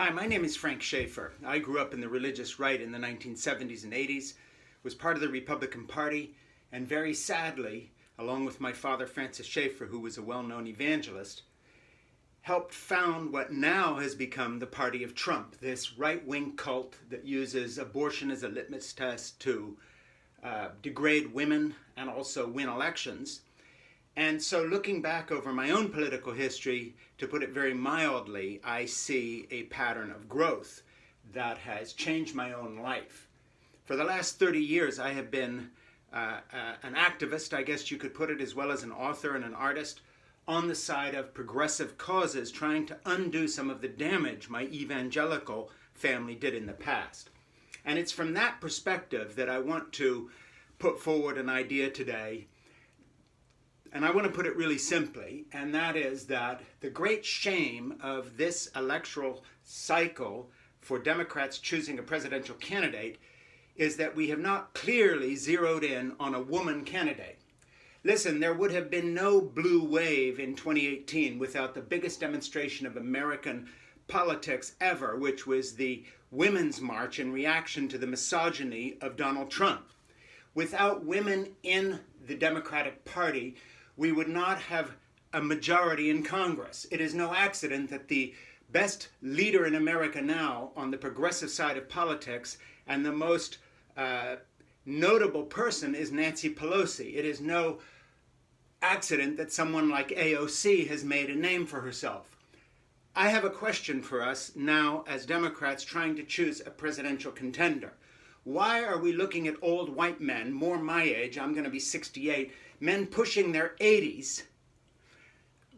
Hi, my name is Frank Schaefer. I grew up in the religious right in the 1970s and 80s, was part of the Republican Party, and very sadly, along with my father Francis Schaefer, who was a well-known evangelist, helped found what now has become the party of Trump, this right-wing cult that uses abortion as a litmus test to degrade women and also win elections. And so looking back over my own political history, to put it very mildly, I see a pattern of growth that has changed my own life. For the last 30 years, I have been an activist, I guess you could put it, as well as an author and an artist, on the side of progressive causes, trying to undo some of the damage my evangelical family did in the past. And it's from that perspective that I want to put forward an idea today. And I want to put it really simply, and that is that the great shame of this electoral cycle for Democrats choosing a presidential candidate is that we have not clearly zeroed in on a woman candidate. Listen, there would have been no blue wave in 2018 without the biggest demonstration of American politics ever, which was the Women's March in reaction to the misogyny of Donald Trump. Without women in the Democratic Party, we would not have a majority in Congress. It is no accident that the best leader in America now on the progressive side of politics and the most notable person is Nancy Pelosi. It is no accident that someone like AOC has made a name for herself. I have a question for us now as Democrats trying to choose a presidential contender. Why are we looking at old white men, more my age, I'm going to be 68, men pushing their 80s,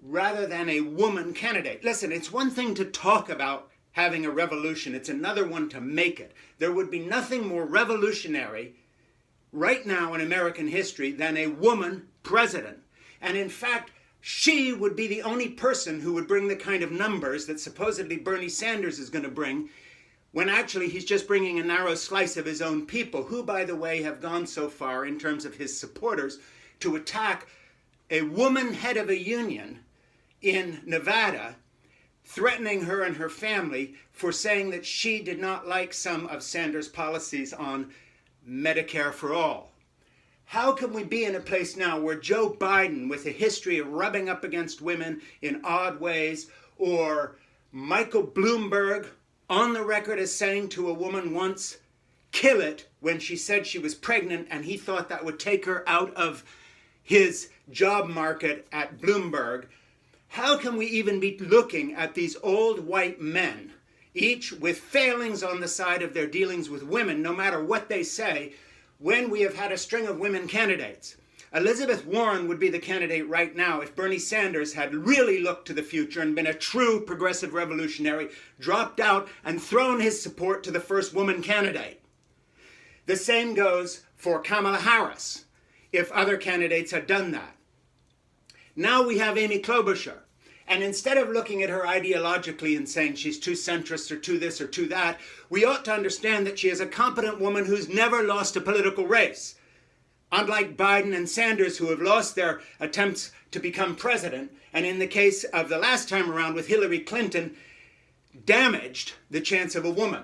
rather than a woman candidate? Listen, it's one thing to talk about having a revolution. It's another one to make it. There would be nothing more revolutionary right now in American history than a woman president. And in fact, she would be the only person who would bring the kind of numbers that supposedly Bernie Sanders is going to bring, when actually he's just bringing a narrow slice of his own people, who, by the way, have gone so far in terms of his supporters to attack a woman head of a union in Nevada, threatening her and her family for saying that she did not like some of Sanders' policies on Medicare for all. How can we be in a place now where Joe Biden, with a history of rubbing up against women in odd ways, or Michael Bloomberg, on the record as saying to a woman once, kill it, when she said she was pregnant and he thought that would take her out of his job market at Bloomberg? How can we even be looking at these old white men, each with failings on the side of their dealings with women, no matter what they say, when we have had a string of women candidates? Elizabeth Warren would be the candidate right now if Bernie Sanders had really looked to the future and been a true progressive revolutionary, dropped out and thrown his support to the first woman candidate. The same goes for Kamala Harris, if other candidates had done that. Now we have Amy Klobuchar. And instead of looking at her ideologically and saying she's too centrist or too this or too that, we ought to understand that she is a competent woman who's never lost a political race. Unlike Biden and Sanders, who have lost their attempts to become president, and in the case of the last time around with Hillary Clinton, damaged the chance of a woman.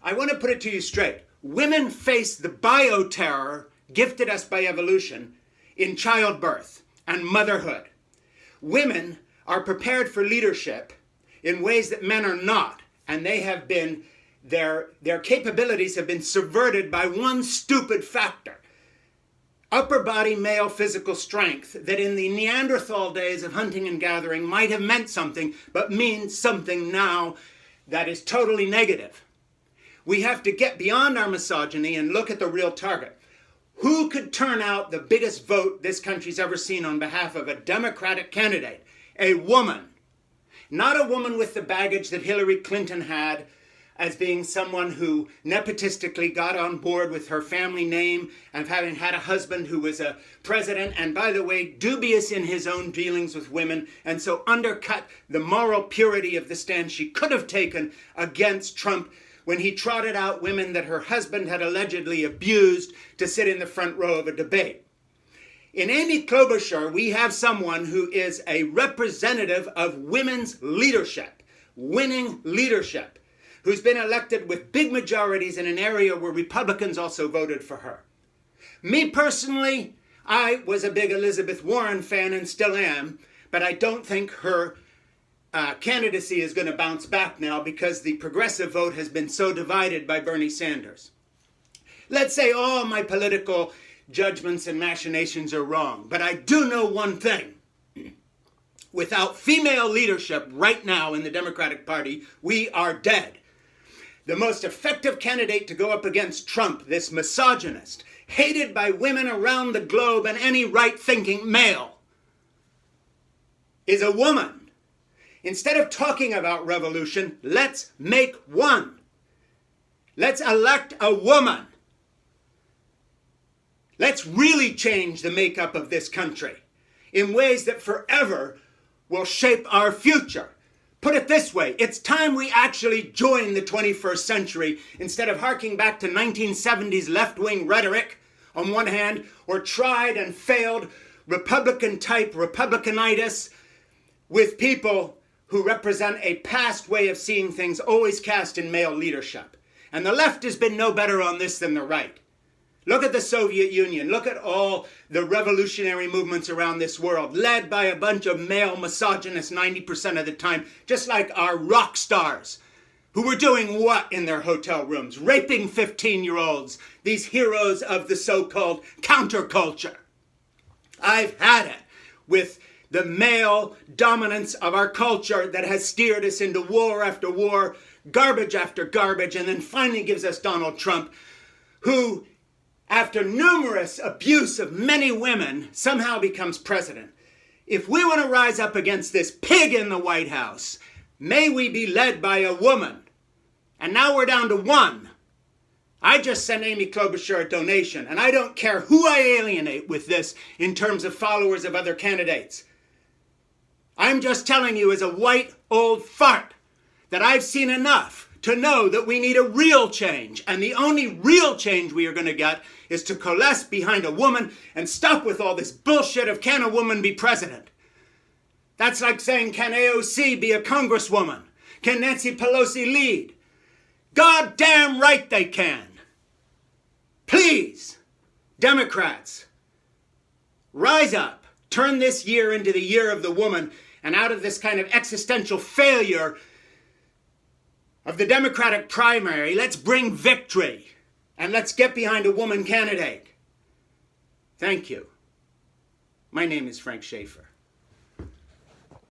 I want to put it to you straight. Women face the bioterror gifted us by evolution in childbirth and motherhood. Women are prepared for leadership in ways that men are not, and they have been, their capabilities have been subverted by one stupid factor. Upper body male physical strength that in the Neanderthal days of hunting and gathering might have meant something, but means something now that is totally negative. We have to get beyond our misogyny and look at the real target. Who could turn out the biggest vote this country's ever seen on behalf of a Democratic candidate? A woman. Not a woman with the baggage that Hillary Clinton had, as being someone who nepotistically got on board with her family name and having had a husband who was a president and, by the way, dubious in his own dealings with women, and so undercut the moral purity of the stand she could have taken against Trump when he trotted out women that her husband had allegedly abused to sit in the front row of a debate. In Amy Klobuchar, we have someone who is a representative of women's leadership, winning leadership. who's been elected with big majorities in an area where Republicans also voted for her. Me personally, I was a big Elizabeth Warren fan and still am, but I don't think her candidacy is going to bounce back now because the progressive vote has been so divided by Bernie Sanders. Let's say all my political judgments and machinations are wrong, but I do know one thing. Without female leadership right now in the Democratic Party, we are dead. The most effective candidate to go up against Trump, this misogynist, hated by women around the globe and any right-thinking male, is a woman. Instead of talking about revolution, let's make one. Let's elect a woman. Let's really change the makeup of this country in ways that forever will shape our future. Put it this way, it's time we actually join the 21st century instead of harking back to 1970s left-wing rhetoric on one hand, or tried and failed Republican-type Republicanitis with people who represent a past way of seeing things always cast in male leadership. And the left has been no better on this than the right. Look at the Soviet Union. Look at all the revolutionary movements around this world, led by a bunch of male misogynists 90% of the time, just like our rock stars, who were doing what in their hotel rooms? Raping 15-year-olds, these heroes of the so-called counterculture. I've had it with the male dominance of our culture that has steered us into war after war, garbage after garbage, and then finally gives us Donald Trump, who, after numerous abuse of many women, somehow becomes president. If we want to rise up against this pig in the White House, may we be led by a woman. And now we're down to one. I just sent Amy Klobuchar a donation, and I don't care who I alienate with this in terms of followers of other candidates. I'm just telling you as a white old fart that I've seen enough to know that we need a real change. And the only real change we are going to get is to coalesce behind a woman and stop with all this bullshit of can a woman be president? That's like saying, can AOC be a congresswoman? Can Nancy Pelosi lead? God damn right they can. Please, Democrats, rise up. Turn this year into the year of the woman, and out of this kind of existential failure of the Democratic primary, let's bring victory, and let's get behind a woman candidate. Thank you. My name is Frank Schaefer.